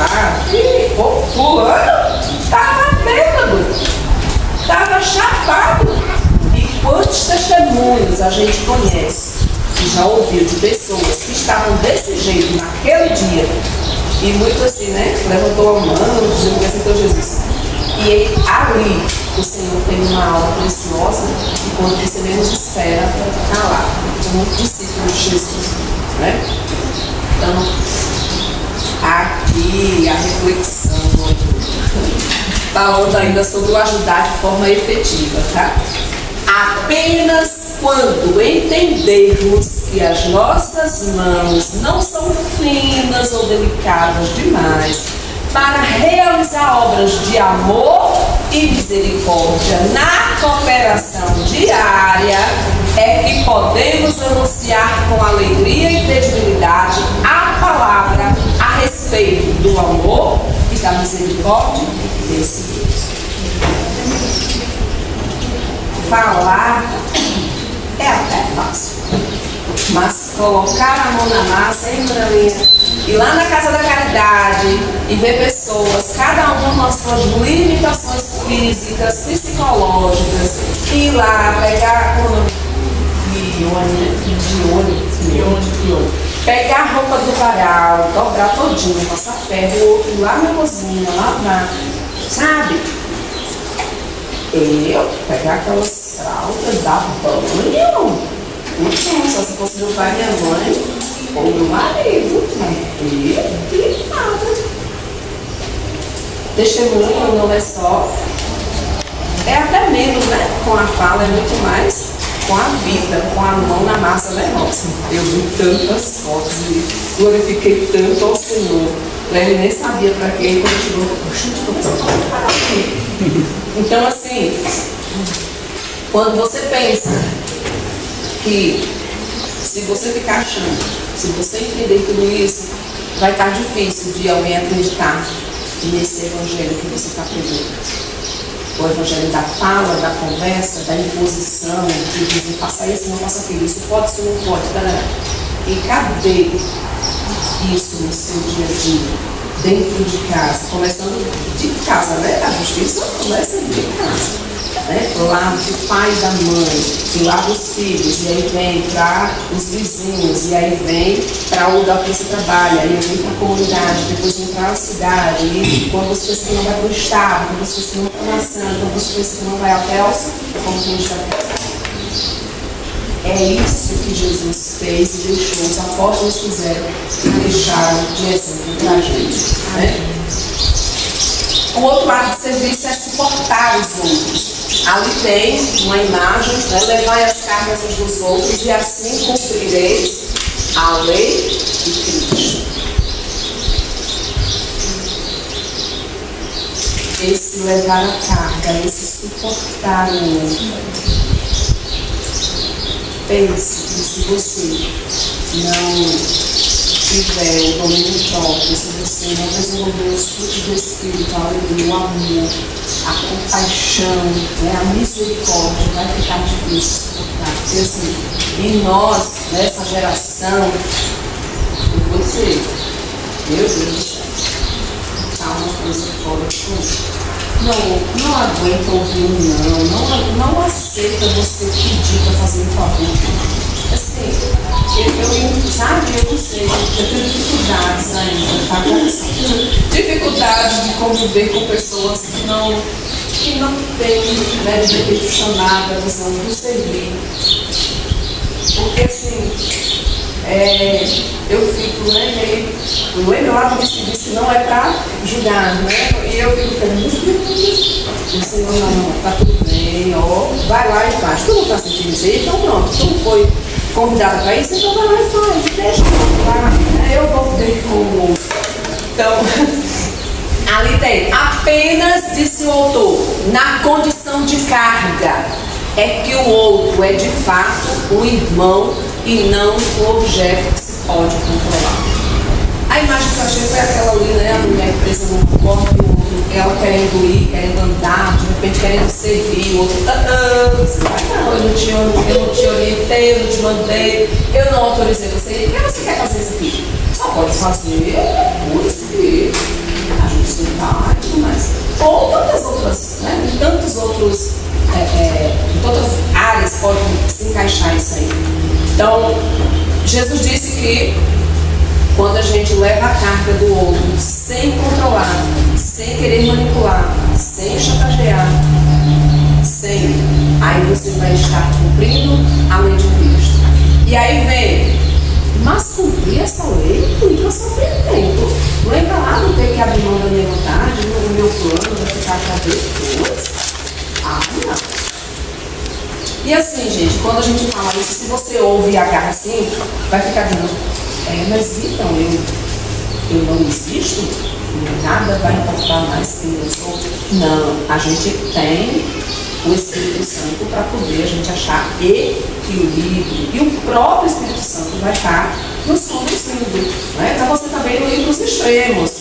fulano estava bêbado, estava chapado. E quantos testemunhos a gente conhece? Já ouviu de pessoas que estavam desse jeito naquele dia e muito assim, né? Levantou a mão, dizendo que aceitou Jesus. E ali o Senhor tem uma aula preciosa e quando você menos espera, está lá. Como discípulo de Jesus, né? Então, aqui a reflexão falando ainda sobre o ajudar de forma efetiva, tá? Apenas quando entendermos que as nossas mãos não são finas ou delicadas demais para realizar obras de amor e misericórdia na cooperação diária, é que podemos anunciar com alegria e credibilidade a palavra a respeito do amor e da misericórdia desse Deus. Falar é até fácil, mas colocar a mão na massa, hein, Moralinha? Ir lá na Casa da Caridade e ver pessoas, cada uma com as suas limitações físicas, psicológicas, ir lá, pegar pegar a roupa do varal, dobrar todinho, passar ferro, o outro lá na cozinha, lavar, sabe? Eu pegar aquelas fraldas, dar banho, não, só se fosse meu pai e minha mãe, ou meu marido, que nada. Testemunho não é só, é até menos, né? Com a fala, é muito mais com a vida, com a mão na massa, né, nossa? Eu vi tantas fotos e glorifiquei tanto ao Senhor. Ele nem sabia para quem, quando chegou, começou a parar aqui. Então, assim, quando você pensa que se você ficar achando, se você entender tudo isso, vai estar difícil de alguém acreditar nesse evangelho que você está pregando. O evangelho da fala, da conversa, da imposição, de dizer faça isso, não faça aquilo, isso pode, isso não pode, tarará. E cadê isso no seu dia a dia, dentro de casa, começando de casa, né? A justiça começa de casa, né? Lá do pai e da mãe, e lá dos filhos, e aí vem para os vizinhos, e aí vem para o lugar que você trabalha, aí vem para a comunidade, depois vem para a cidade, e quando você pensa que não vai para o estado, quando você pensa que não vai para a nação, quando você pensa que não vai até aos como a gente está. É isso que Jesus fez e deixou, os apóstolos fizeram e deixaram de exemplo para a gente, né? O outro ato de serviço é suportar os outros. Ali tem uma imagem, né? Levai as cargas uns dos outros e assim cumprireis a lei de Cristo. Esse levar a carga, esse suportar o outro. Pense que se você não tiver o domínio próprio, se você não desenvolver os frutos do Espírito, a alegria, o amor, a compaixão, né, a misericórdia, vai ficar difícil suportar. Porque assim, em nós, nessa geração, eu vou dizer, meu Deus do céu, está uma coisa fora de conta. Não aguenta ouvir um não aceita você pedir para fazer um favor. Assim, eu não sei, eu tenho dificuldades ainda, tá acontecendo. Dificuldades de conviver com pessoas que não têm, né, de repente, o chamado, a visão do servir. Porque assim, eu fico, né, o meu lado disse que não é para julgar, né? E eu fico pensando, o Senhor, não, tá tudo bem, ó, vai lá e faz. Tu não está sentindo isso aí? Então pronto, tu não foi convidada para isso, então vai lá e faz, deixa eu lá, né? Eu vou ver como. Então, ali tem, apenas, disse o autor, na condição de carga, é que o outro é de fato um irmão e não um objeto que se pode controlar. A imagem que eu achei foi aquela ali, né? A mulher presa num corpo, ela querendo ir, querendo andar, de repente querendo servir, o outro, você vai não, eu não te orientei, eu não te mandei, eu não autorizei você, por que você quer fazer isso aqui? Só pode fazer depois que a gente sentar e tudo mais. Ou tantas outras, né? Em tantos outros, em todas as áreas pode se encaixar isso aí. Então, Jesus disse que quando a gente leva a carga do outro sem controlar, sem querer manipular, sem chantagear, aí você vai estar cumprindo a lei de Cristo. E aí vem, mas cumprir essa lei implica sofrimento. Lembra lá, não ter que abrir mão da minha vontade, do meu plano, vai ficar cada vez depois? Não. E assim, gente, quando a gente fala isso, se você ouve e agarra assim, vai ficar dizendo, mas então, eu não existo? Nada vai importar mais quem eu sou? Não, a gente tem o Espírito Santo para poder a gente achar equilíbrio. E o próprio Espírito Santo vai estar nos conduzindo, né? Para você também não ir para os extremos,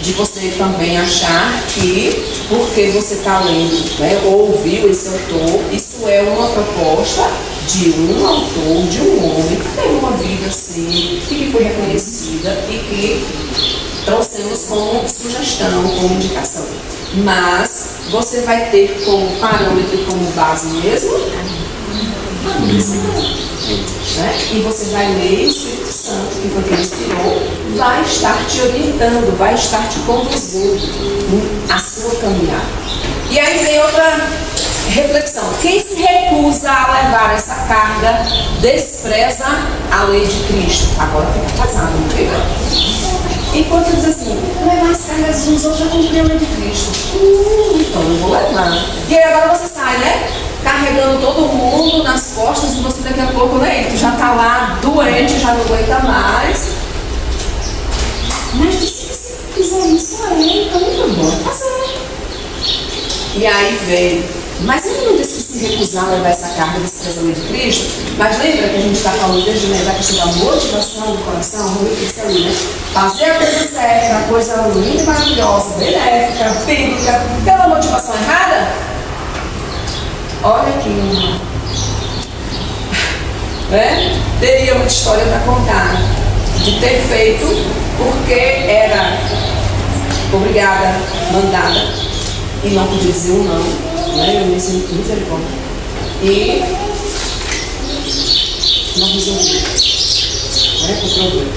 de você também achar que, porque você está lendo, né, ou ouviu esse autor, isso é uma proposta de um autor, de um homem que tem uma vida assim, e que foi reconhecida e que trouxemos como sugestão, como indicação. Mas você vai ter como parâmetro, como base mesmo, a ensinar. Né? E você vai ler, o Espírito Santo, que foi quem inspirou, vai estar te orientando, vai estar te conduzindo a sua caminhada. E aí vem outra reflexão. Quem se recusa a levar essa carga despreza a lei de Cristo. Agora fica pesado, não fica? Enquanto diz assim, levar as cargas dos outros é cumprir a lei de Cristo. Então eu vou levar. E aí agora você sai, né? Carregando todo mundo nas costas e você daqui a pouco, né? Tu já tá lá doente, já não aguenta mais. Mas se você fizer isso aí, então eu vou fazer. E aí vem. Mas ele não disse que se recusar a levar essa carga desse casamento de Cristo. Mas lembra que a gente está falando desde o da questão da motivação do coração, vamos ver isso ali, né? Fazer a coisa certa, a coisa linda e maravilhosa, benéfica, bíblica, pela motivação errada. Olha aqui, né? Teria uma história para contar de ter feito porque era obrigada, mandada e não podia dizer um não, né? Eu me sinto misericórdia e não resolvi, né? O problema.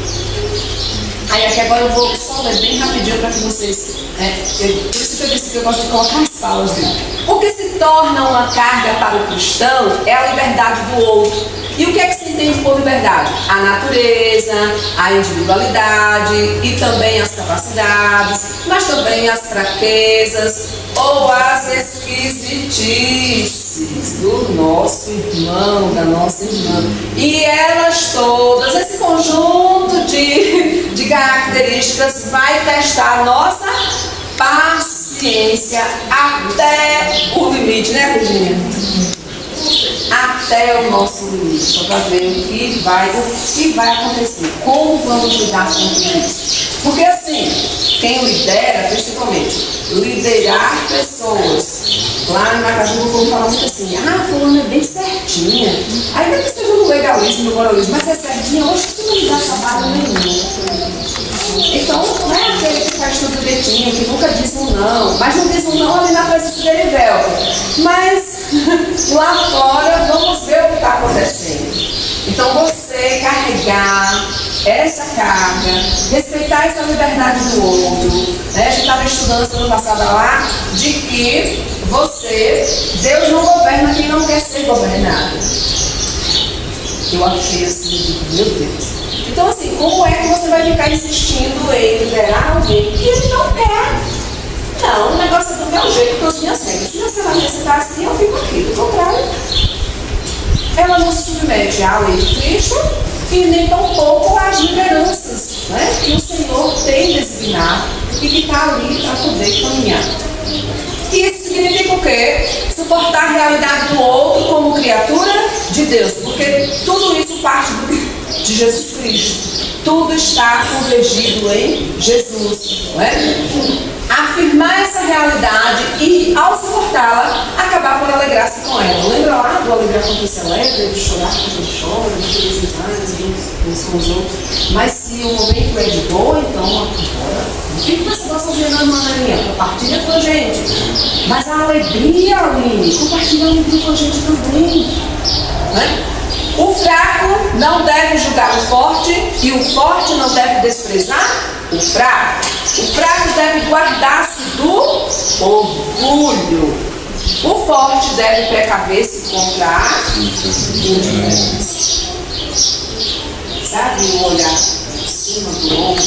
Aí aqui agora eu vou só ler bem rapidinho para que vocês, por isso que eu disse que eu gosto de colocar as falas dele. O que se torna uma carga para o cristão é a liberdade do outro. E o que é que se entende por liberdade? A natureza, a individualidade e também as capacidades, mas também as fraquezas ou as esquisitices do nosso irmão, da nossa irmã. E elas todas, esse conjunto de características vai testar a nossa paciência até o limite, né, Virginia? Até o nosso limite, para ver o que vai acontecer, como vamos lidar com isso. Porque assim, quem lidera, principalmente, liderar pessoas. Lá em Macaju, o povo fala muito assim, fulano é bem certinha. Ainda que esteja no legalismo, no moralismo, mas é certinha, hoje você não me dá trabalho nenhum. Então, não é aquele que faz tudo direitinho, que nunca diz um não, mas não diz um não ali na presença dele, velho. Mas lá fora, vamos ver o que está acontecendo. Então, você carregar essa carga, respeitar essa liberdade do outro, né? A gente estava estudando semana passada lá, de que Deus não governa quem não quer ser governado. Eu achei assim, meu Deus. Então assim, como é que você vai ficar insistindo em liderar alguém que ele não quer? Não, o negócio é do meu jeito, com as minhas regras. Se você vai necessitar assim, eu fico aqui. Do contrário, ela não se submete à lei de Cristo e nem tampouco às lideranças, né, que o Senhor tem designado e que está ali para poder caminhar. Isso significa o quê? Suportar a realidade do outro como criatura de Deus, porque tudo isso parte de Jesus Cristo. Tudo está convergido em Jesus, não é? Afirmar essa realidade e, ao suportá-la, acabar por alegrar-se com ela. Lembra lá do alegrar quando você alegra, de chorar quando você chora, de felicidade uns com os outros. Mas se o momento é de boa, então agora não fica com essa situaçãozinha na maneirinha, compartilha com a gente. Mas a alegria, Aline, compartilha a alegria com a gente também, né? O fraco não deve julgar o forte e o forte não deve desprezar o fraco. O fraco deve guardar-se do orgulho. O forte deve precaver-se contra a indiferença. Sabe o olhar por cima do ombro,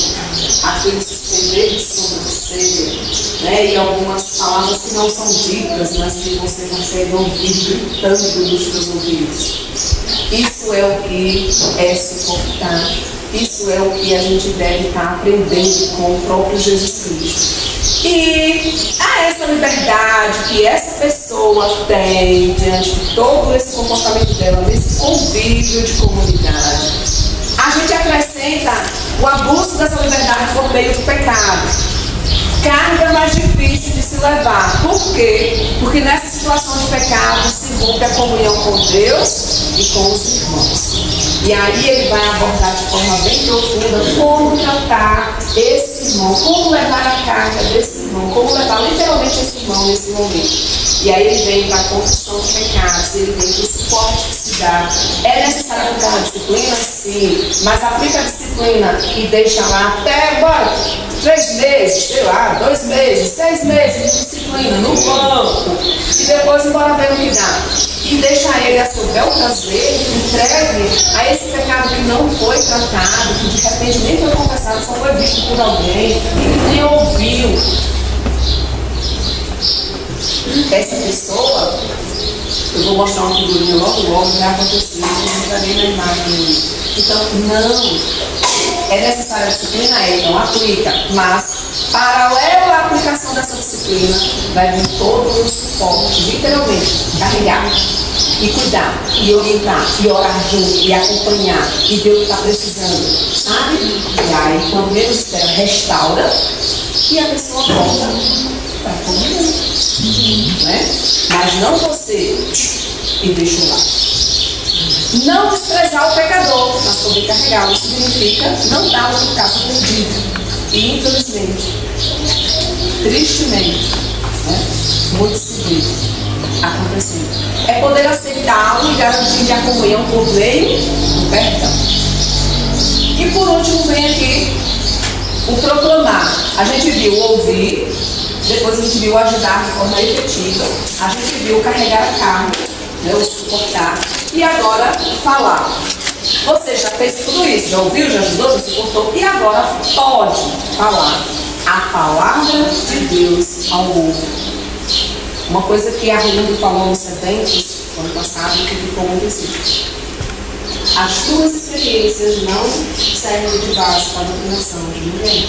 aquele suspender de sobrancelha, né? E algumas palavras que não são ditas, mas que você consegue ouvir gritando nos seus ouvidos. Isso é o que é suportar. Isso é o que a gente deve estar aprendendo com o próprio Jesus Cristo. E a essa liberdade que essa pessoa tem diante de todo esse comportamento dela, desse convívio de comunidade, a gente acrescenta o abuso dessa liberdade por meio do pecado. Carga mais difícil de se levar. Por quê? Porque nessa situação de pecado se rompe a comunhão com Deus e com os irmãos. E aí ele vai abordar de forma bem profunda como tratar esse irmão, como levar a carga desse irmão, como levar literalmente esse irmão nesse momento. E aí ele vem para a confissão de pecados, ele vem para o suporte que se cuidar. É necessário aplicar a disciplina? Sim. Mas aplica a disciplina e deixa lá até agora 3 meses, sei lá, 2 meses, 6 meses de disciplina no banco. E depois embora ver o que dá. E deixa ele a seu bel prazer, entregue a esse pecado que não foi tratado, que de repente nem foi confessado, só foi visto por alguém, e nem ouviu. Essa pessoa, eu vou mostrar uma figurinha logo, vai acontecer, eu não entrarei na imagem. Então, não, é necessária a disciplina, não aplica, mas paralelo à aplicação dessa disciplina, vai vir todo o suporte, literalmente, carregar, e cuidar, e orientar, e orar junto, e acompanhar, e ver o que está precisando, sabe? E aí, quando menos espera, restaura, e a pessoa volta para a comunhão, né? Mas não você e deixa lá. Não desprezar o pecador, mas poder carregá-lo significa não dar um caso perdido. E infelizmente, tristemente, né, muito seguido acontecendo. É poder aceitá-lo e garantir a comunhão por meio do perdão. E por último vem aqui o proclamar. A gente viu o ouvir, depois a gente viu o ajudar de forma efetiva, a gente viu o carregar a carga, né, o suportar, e agora falar. Você já fez tudo isso, já ouviu, já ajudou, já suportou, e agora pode falar a palavra de Deus ao outro. Uma coisa que a Arlindo falou nos eventos, ano passado, que ficou muito simples. As tuas experiências não servem de base para a doutrinação de ninguém.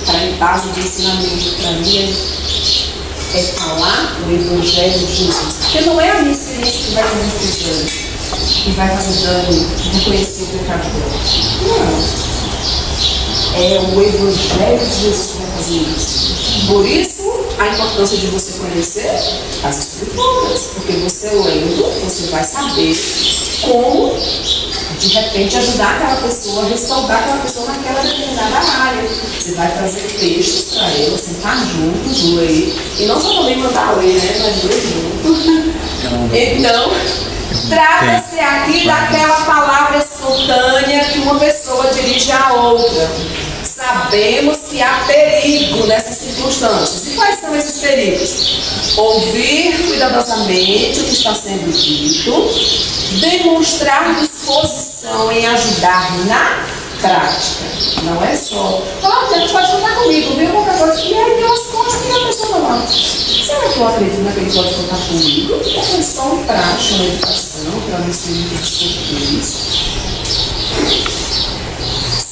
Para base de ensinamento para mim é falar o Evangelho de Jesus. Porque não é a minha experiência que vai fazer dano, que vai fazer dano, reconhecer o pecado dela. Não. É o Evangelho de Jesus que vai fazer isso. Por isso, a importância de você conhecer as Escrituras. Porque você lendo, você vai saber como, de repente, ajudar aquela pessoa, respaldar aquela pessoa naquela determinada área. Você vai trazer textos para ela, sentar juntos, ler. E não só também mandar ler, né? Mas ler junto. Então, trata-se aqui daquela palavra espontânea que uma pessoa dirige à outra. Sabemos que há perigo nessas circunstâncias. E quais são esses perigos? Ouvir cuidadosamente o que está sendo dito, demonstrar disposição em ajudar na prática. Não é só, gente, pode contar comigo, viu qualquer coisa. E aí tem umas coisas que a pessoa não vai. Será que eu acredito que ele pode contar comigo? Ou foi só um praxe, uma educação, para ver se ele tem isso?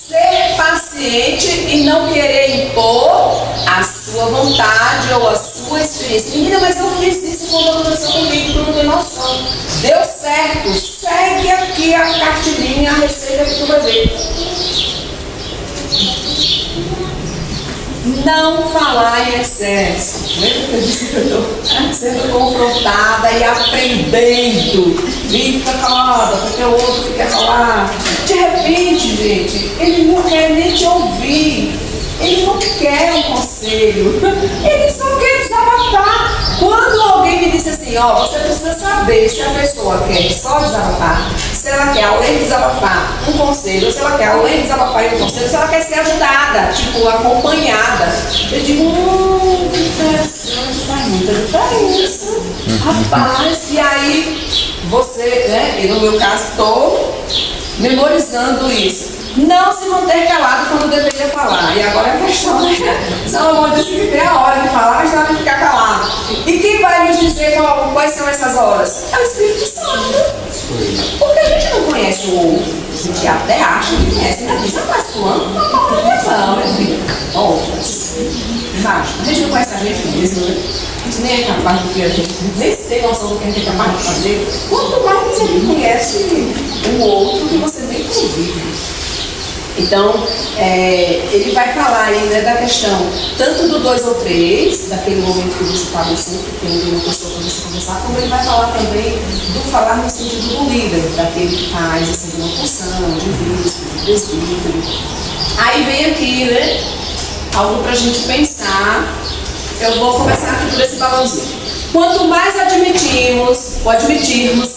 Ser paciente e não querer impor a sua vontade ou a sua experiência. Menina, mas eu fiz isso quando aconteceu comigo, tu não tem noção. Deu certo, segue aqui a cartilinha, a receita que tu vai ver. Não falar em excesso. Lembra que eu disse que eu estou sendo confrontada e aprendendo? Fica calada, porque o outro que quer falar. De repente, gente, ele não quer nem te ouvir. Ele não quer um conselho. Ele só quer desabafar. Quando alguém me disse assim, ó, você precisa saber se a pessoa quer só desabafar, se ela quer, além de desabafar, um conselho, se ela quer, além de desabafar e um conselho, se ela quer ser ajudada, tipo, acompanhada. Eu digo, que interessante, faz muita diferença. Rapaz, e aí você, né, e no meu caso, estou memorizando isso. Não se manter calado quando deveria falar. E agora a questão é, Salomão disse que tem a hora de falar, mas ela tem que ficar calado. E quem vai nos dizer quais são essas horas? É o Espírito Santo. Porque a gente não conhece o outro. A gente até acha que conhece. Ainda diz, mas fulano não está falando atenção, meu filho. Outras. Mas a gente não conhece a gente mesmo, né? A gente nem é capaz do que a gente, nem se tem noção do que a gente é capaz de fazer. Quanto mais você conhece o outro que você nem convive. Então, ele vai falar aí, né, da questão tanto do 2 ou 3, daquele momento que você estava sempre tendo uma pessoa para você conversar, como ele vai falar também do falar no sentido do líder, daquele que está exercendo uma função, de bispo, de presbítero. Aí vem aqui, né, algo para a gente pensar. Eu vou começar aqui por esse balãozinho. Quanto mais admitirmos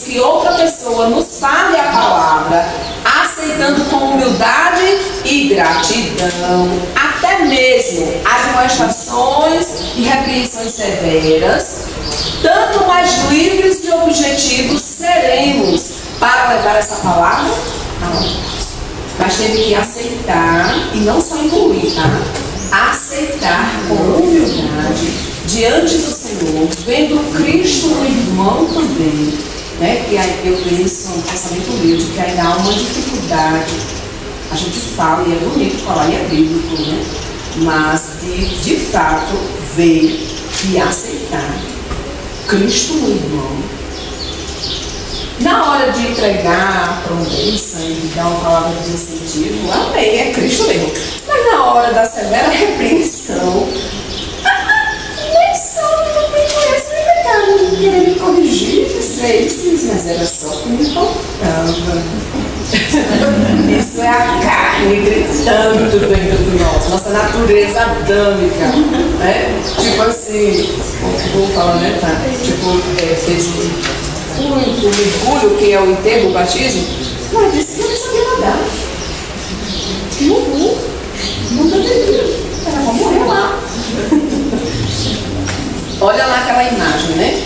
que outra pessoa nos fale a palavra, aceitando com humildade e gratidão, até mesmo admoestações e repreensões severas, tanto mais livres e objetivos seremos para levar essa palavra a outros. Mas teve que aceitar, e não só engolir, tá? Aceitar com humildade diante do Senhor, vendo Cristo no irmão também, né? Que aí eu penso, um pensamento humilde, que ainda há uma dificuldade. A gente fala, e é bonito falar, e é bíblico, né? Mas de fato ver e aceitar Cristo no irmão. Na hora de entregar a promessa e dar uma palavra de incentivo, amém, é Cristo mesmo. Mas na hora da severa repreensão, nem só também conhece nem pecado, querer me corrigir, dizer isso, mas era só que me faltava. Isso é a carne gritando dentro de nós, nossa natureza adâmica, né? Tipo assim, vou falar, né? Tá? Tipo, fez o mergulho, que é o enterro, o batismo, mas disse que eu não sabia nadar. Não deveria. Ela vai morrer lá. Olha lá aquela imagem, né?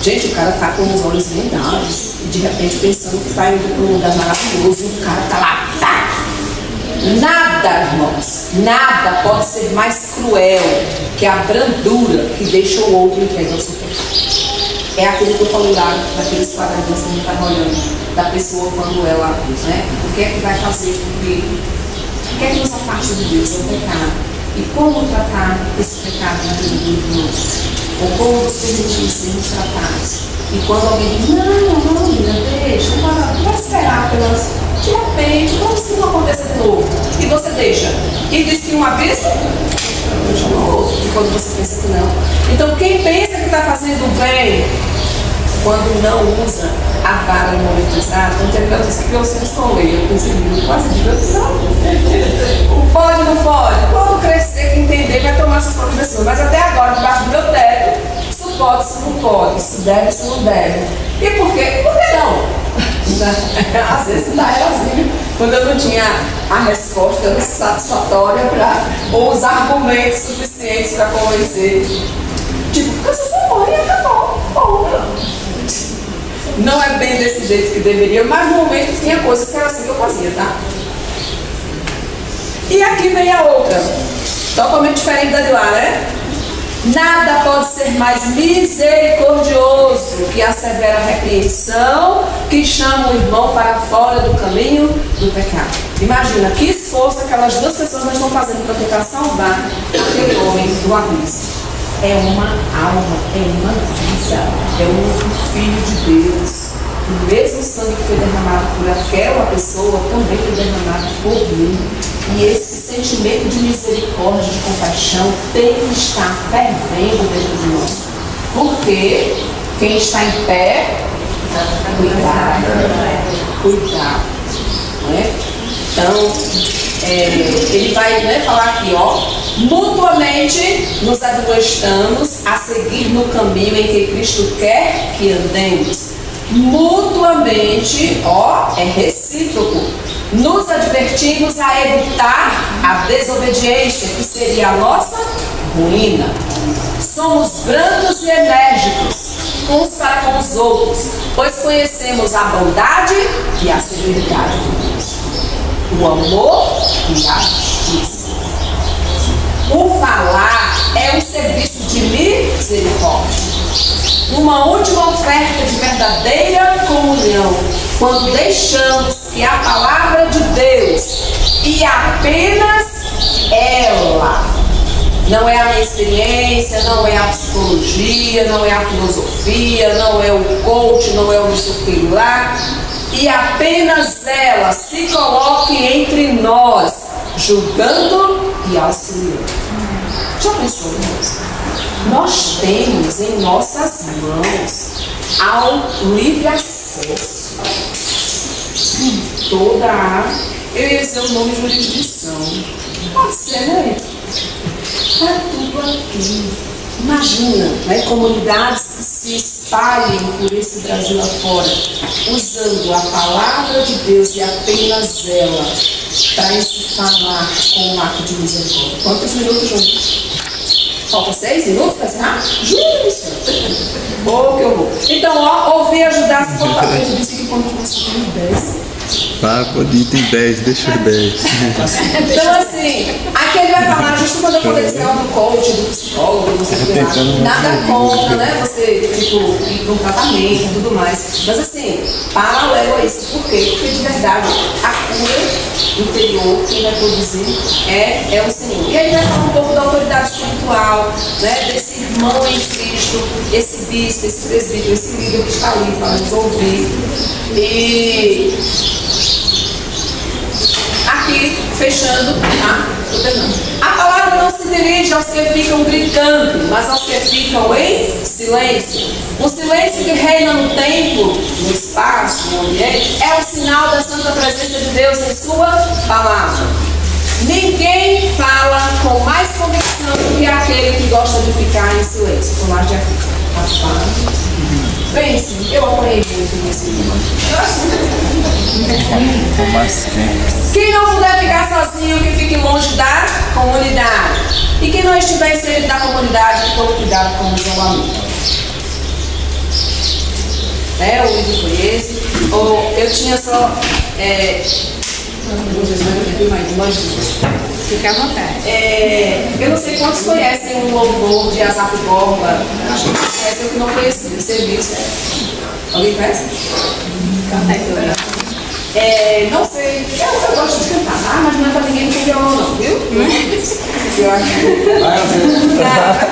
Gente, o cara tá com os olhos vendados e de repente pensando que tá indo para um lugar maravilhoso e o cara tá lá, tá. Nada, irmãos, nada pode ser mais cruel que a brandura que deixa o outro entregue ao seu pecado. É aquilo que eu falei lá, daqueles quadradinhos que a gente estava olhando, da pessoa quando ela, né, o que é que vai fazer com ele, o que é que nos afasta de Deus, é o pecado. E como tratar esse pecado na vida do irmão? Ou como nos permitir sermos tratados? E quando alguém diz, não, menina, deixa, vai esperar pelas... De repente, como se não aconteça de novo? E você deixa. E diz que uma vez, deixa no outro. E quando você pensa que não. Então, quem pensa que está fazendo bem, quando não usa a vara no momento exato, não tem tanto isso que eu sempre falei. Eu pensei, quase de Deus, não. Pode, não pode? Quando crescer, entender, vai tomar suas próprias decisões. Mas até agora, debaixo do meu teto, isso pode, isso não pode, isso deve, isso não deve. E por quê? Por que não? Às vezes dá assim, quando eu não tinha a resposta satisfatória ou os argumentos suficientes para convencer. Tipo, porque você foi mãe e acabou. Não é bem desse jeito que deveria, mas no momento tinha coisas que era assim que eu fazia, tá? E aqui vem a outra, totalmente diferente da de lá, né? Nada pode ser mais misericordioso que a severa repreensão que chama o irmão para fora do caminho do pecado. Imagina que esforço aquelas duas pessoas não estão fazendo para tentar salvar aquele homem do abismo. É uma alma, é uma vida, é um filho de Deus. O mesmo sangue que foi derramado por aquela pessoa também foi derramado por mim. E esse sentimento de misericórdia, de compaixão, tem que estar fervendo dentro de nós. Porque quem está em pé, cuidado. Né? Então, ele vai falar aqui, ó, mutuamente nos admoestamos a seguir no caminho em que Cristo quer que andemos. Mutuamente, ó, é recíproco. Nos advertimos a evitar a desobediência, que seria a nossa ruína. Somos brandos e enérgicos uns para com os outros, pois conhecemos a bondade e a severidade de Deus, o amor e a justiça. O falar é um serviço de misericórdia. Uma última oferta de verdadeira comunhão, quando deixamos que a palavra de Deus e apenas ela, não é a minha experiência, não é a psicologia, não é a filosofia, não é o coach, não é o não sei o que lá, e apenas ela se coloque entre nós, julgando e auxiliando. Já pensou nisso? Nós temos em nossas mãos ao livre acesso toda a, eu ia dizer o nome de jurisdição, pode ser, né? Está tudo aqui. Imagina, né, comunidades se espalhem por esse Brasil afora, usando a palavra de Deus e apenas ela, para falar com um ato de misericórdia. Quantos minutos juntos? Falta 6 minutos para encerrar? Justo! Oh, que horror! Então, ó, ouvir, ajudar, se portar. Eu disse que quando você tem 10. Papo de item 10, deixa os 10. Então, assim, aqui ele vai falar, justo quando eu falei assim, do coach, do psicólogo, não sei o que lá. Nada contra, né? Você, tipo, ir para um tratamento e tudo mais. Mas, assim, paralelo a isso. Por quê? Porque, de verdade, a cura interior, quem vai produzir é o Senhor. E aí ele vai falar um pouco da autoridade espiritual, né? Desse irmão em Cristo, esse bispo, esse presbítero, esse líder que está ali para nos ouvir. E aqui, fechando, tá? A palavra não se dirige aos que ficam gritando, mas aos que ficam em silêncio. O silêncio que reina no templo, no espaço, no ambiente, é o sinal da santa presença de Deus em sua palavra. Ninguém fala com mais convicção do que aquele que gosta de ficar em silêncio. Por mais de pense, eu apanhei muito nesse livro. Quem não puder ficar sozinho, que fique longe da comunidade. E quem não estiver inserido na comunidade, que tome cuidado com o isolamento. O livro foi esse. Ou eu tinha só. Fica à vontade. Eu não sei quantos conhecem o louvor de Asaf Borba. Acho que conhecem, eu que não conheci. Você viu, certo? Alguém conhece? Canta aí, não sei. Eu gosto de cantar, tá? Mas não é pra ninguém que tem violão, não, viu? Eu acho que...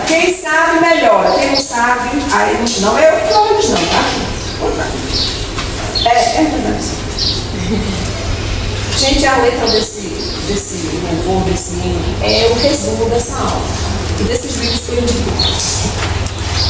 Quem sabe, melhora. Quem não sabe, aí não é eu que falo disso, não, tá? É verdade. Gente, a letra desse louvor, desse hino, é o resumo dessa aula e desses livros que eu digo.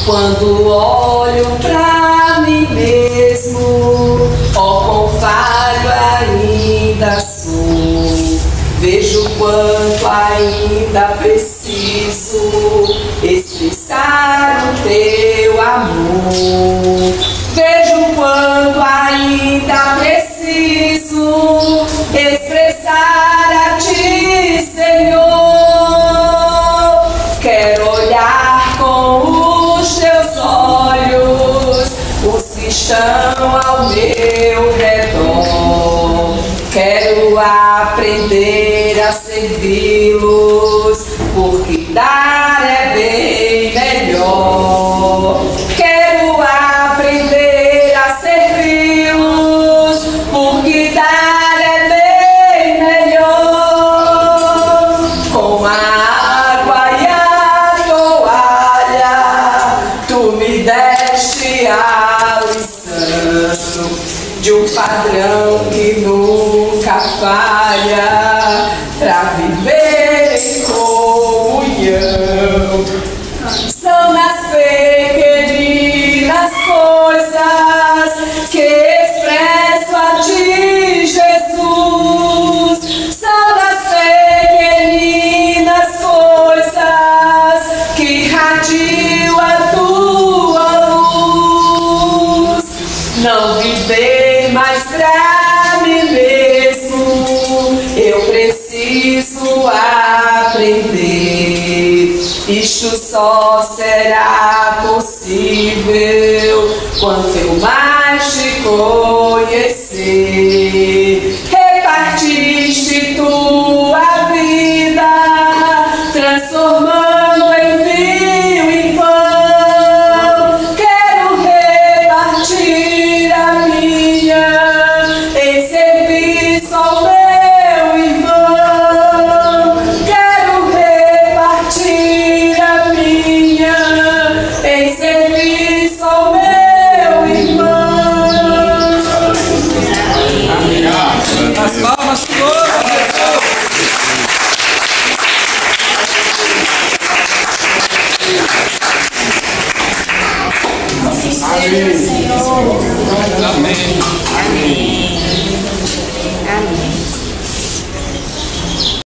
Quando olho pra mim mesmo, ó quão falho ainda sou, vejo quanto ainda preciso expressar o teu amor. Vejo quanto ainda preciso expressar a ti, Senhor. Quero olhar com os teus olhos os que estão ao meu redor. Quero aprender a servi-los, porque dar é bem melhor. Quero aprender a servi-los, porque dar é bem melhor. Com a água e a toalha, tu me deste a lição de um padrão que nunca falha, pra viver em comunhão. São nas pequeninas coisas que expresso a ti, Jesus. São nas pequeninas coisas que irradio a tua luz. Não viver mais pra mim mesmo, eu preciso aprender. Isto só será possível quando eu mais te conhecer. Repartiste tua vida, transformando em vinho em pão. Quero repartir a minha em serviço ao meu irmão. Quero repartir a minha em serviço ao meu irmão. As palmas todas. Senhor. Amém.